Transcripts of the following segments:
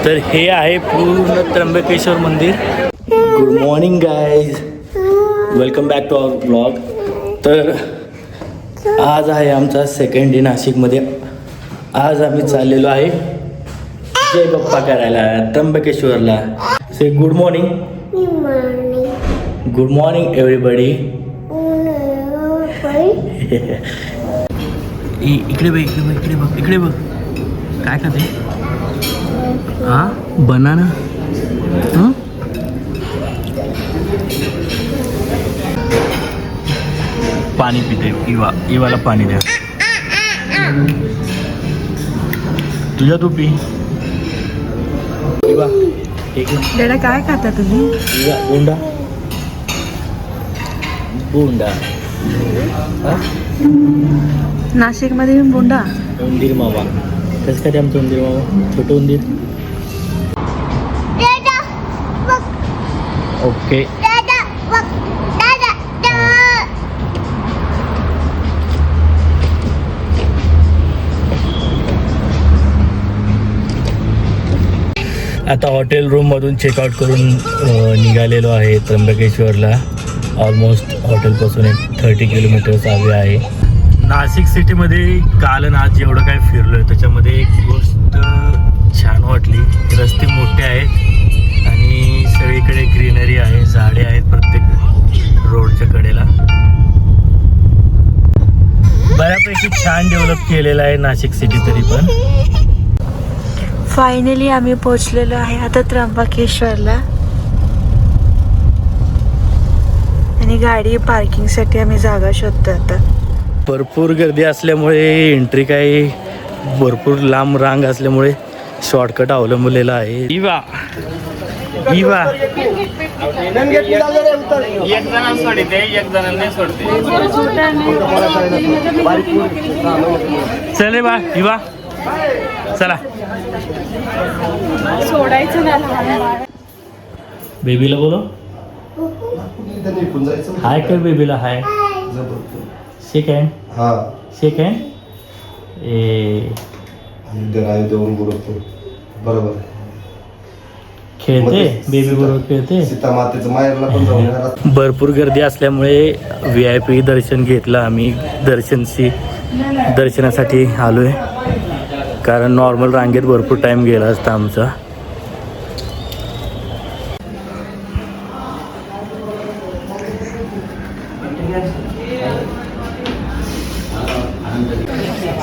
तर हे आहे पूर्ण त्र्यंबकेश्वर मंदिर. Good morning guys, welcome back to our blog. तर आज आहे आमचा सेकंड डे नाशिकमध्ये. आज आम्ही चाललेलो आहे जय बाप्पा करायला त्र्यंबकेश्वरला. Say good morning. Good morning everybody. इकडे बघ, इकडे बघ, इकडे बघ, इकडे बघ. काय खाते? हा, बनाना. पाणी पिते. इवाला पाणी द्या. तुझ्या तू पी. इवा डेडा काय खाता तुम्ही? इवा बोंडा. बोंडा. नाशिकमध्ये येऊन बोंडा. उंदीर मावा. कसं काय आमचं उंदीर मावा? छोटं उंदीर. ओके. आता हॉटेल रूममधून चेकआउट करून निघालेलो आहे त्र्यंबकेश्वरला. ऑलमोस्ट हॉटेलपासून एक 30 किलोमीटर्स हवे आहे. नाशिक सिटीमध्ये काल आणि आज जेवढं काय फिरलो आहे त्याच्यामध्ये एक गोष्ट छान वाटली. रस्ते मोठे आहेत आणि सगळीकडे ग्रीनरी आहे, झाडे आहेत प्रत्येक रोडच्या कडेला. बऱ्यापैकी छान डेव्हलप केलेलं आहे नाशिक सिटी. तरी पण फायनली आम्ही पोहोचलेलो आहे आता त्र्यंबकेश्वरला. आणि गाडी पार्किंगसाठी आम्ही जागा शोधतो आता. भरपूर गर्दी असल्यामुळे एंट्री काही भरपूर लांब रांग असल्यामुळे शॉर्टकट अवलंबलेला आहे. इवा इवा एक जण सोडते, एक जण नाही सोडते. चले बा इवा, चला. सोडायचं ना. बेबीला बोलो हाय कर. बेबीला हाय. शेक हँड. शेक हँड. बरोबर खेळते बेबी बरोबर खेळते. सीतामातेचं माहेरला पण जाऊन. भरपूर गर्दी असल्यामुळे VIP दर्शन घेतलं आम्ही. दर्शनासाठी आलोय कारण नॉर्मल रांगेत भरपूर टाइम गेला असता आमचा.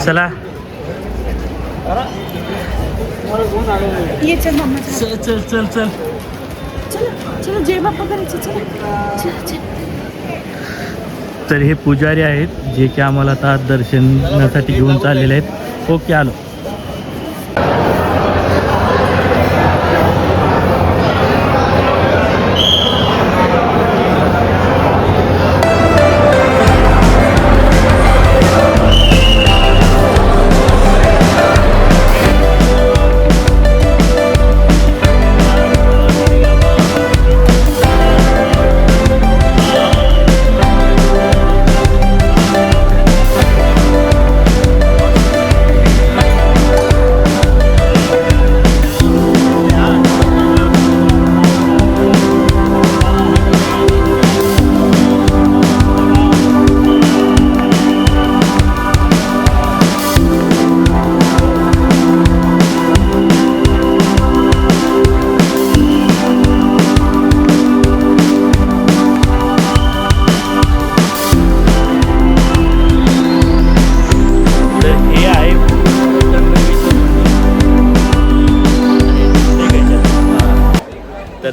चला चल चल चल चल. चलो जय बाप्पा करायचं. चला. तर हे पुजारी आहेत जे की आम्हाला आता दर्शनासाठी घेऊन चाललेले आहेत. ओके आलो.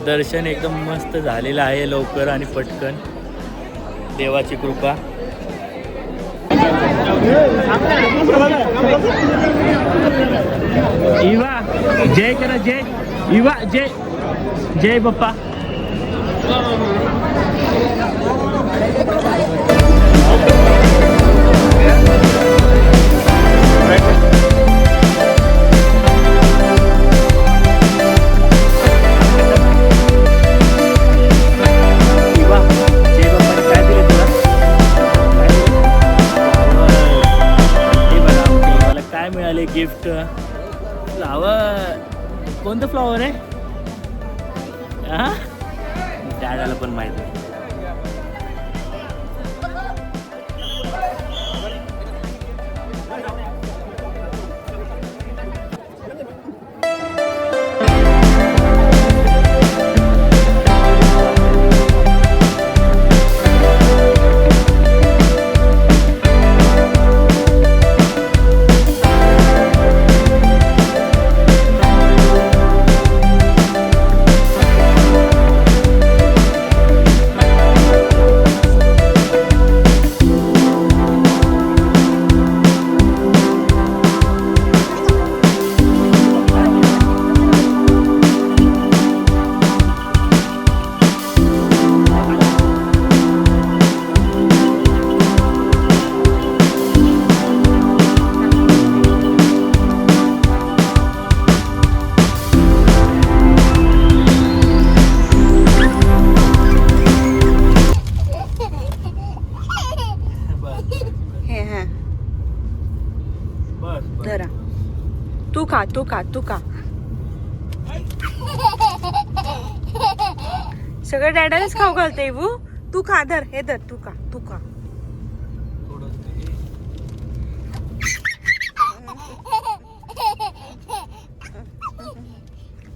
दर्शन एकदम मस्त झालेलं आहे, लवकर आणि पटकन. देवाची कृपा. इवा जय करा. जय इवा. जय जय बाप्पा. गिफ्ट फ्लावर कोणतं फ्लॉवर आहे हा डॅडाला पण माहित नाही. हे हा धरा. तू खा. सगळं डॅडालाच खाऊ घालते बू. तू खा. धर हे धर. तू खा.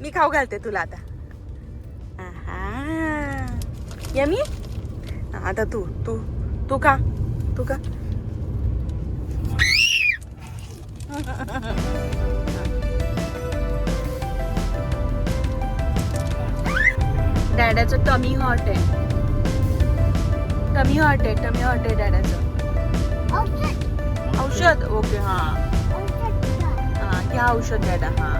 मी खाऊ घालते तुला आता. यमी आता तू खा. डॅडाचं टमी हॉट आहे डॅडाचं औषध. ओके हा घ्या औषध डॅडा. हा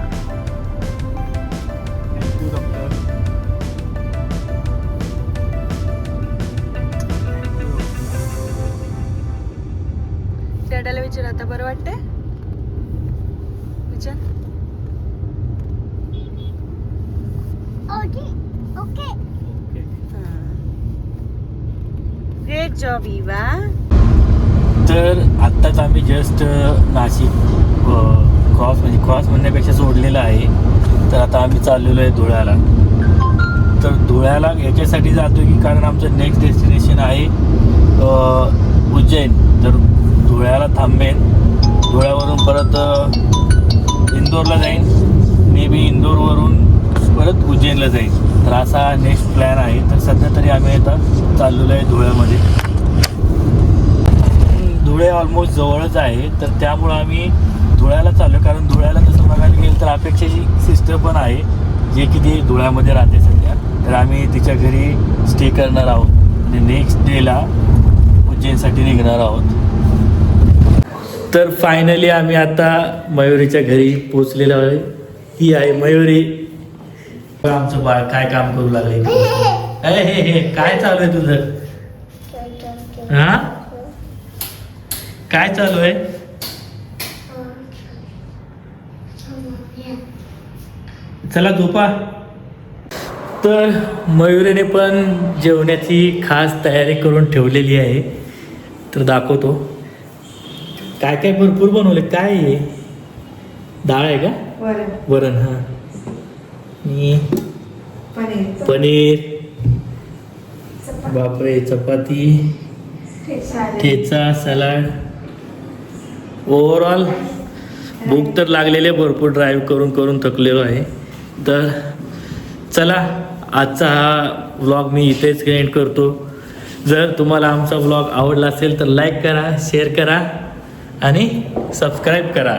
डॅडाला विचार आता बरं वाटतंय. विचार. Great job Eva. तर आत्ताच आम्ही जस्ट नाशिक क्रॉस म्हणण्यापेक्षा सोडलेलं आहे. तर आता आम्ही चाललेलो आहे धुळ्याला. तर धुळ्याला याच्यासाठी जातो की कारण आमचं नेक्स्ट डेस्टिनेशन आहे उज्जैन. तर धुळ्याला थांबेन. धुळ्यावरून परत इंदोरला जाईन. मे बी इंदोरवरून परत उज्जैनला जाईन. तर असा नेक्स्ट प्लॅन आहे. तर सध्या तरी आम्ही आता चाललेलो आहे धुळ्यामध्ये. धुळे ऑलमोस्ट जवळच आहे. तर त्यामुळं आम्ही धुळ्याला चाललो आहे. कारण धुळ्याला तसं बघायला गेलं तर अपेक्षाची सिस्टर पण आहे जे की ती धुळ्यामध्ये राहते सध्या. तर आम्ही तिच्या घरी स्टे करणार आहोत आणि नेक्स्ट डेला उज्जैनसाठी निघणार आहोत. तर फायनली आम्ही आता मयुरीच्या घरी पोचलेलो आहे. ही आहे मयुरी. आमचं बाळ काय काम करू लागले. हे काय चालू आहे तुझं. हा काय चालू आहे. चला झोपा. तर मयुरीने पण जेवणाची खास तयारी करून ठेवलेली आहे. तर दाखवतो काय काय भरपूर बनवले. काय आहे डाळ आहे का. वरण. हा आणि पनीर. बापरे चपाती ठेचा सलाड. ओव्हरऑल भूक तर लागलेले भरपूर ड्राईव्ह करून थकलेलो आहे. तर चला आजचा हा व्लॉग मी इथेच एंड करतो. जर तुम्हाला आमचा व्लॉग आवडला असेल तर लाईक करा, शेअर करा आणि सबस्क्राईब करा.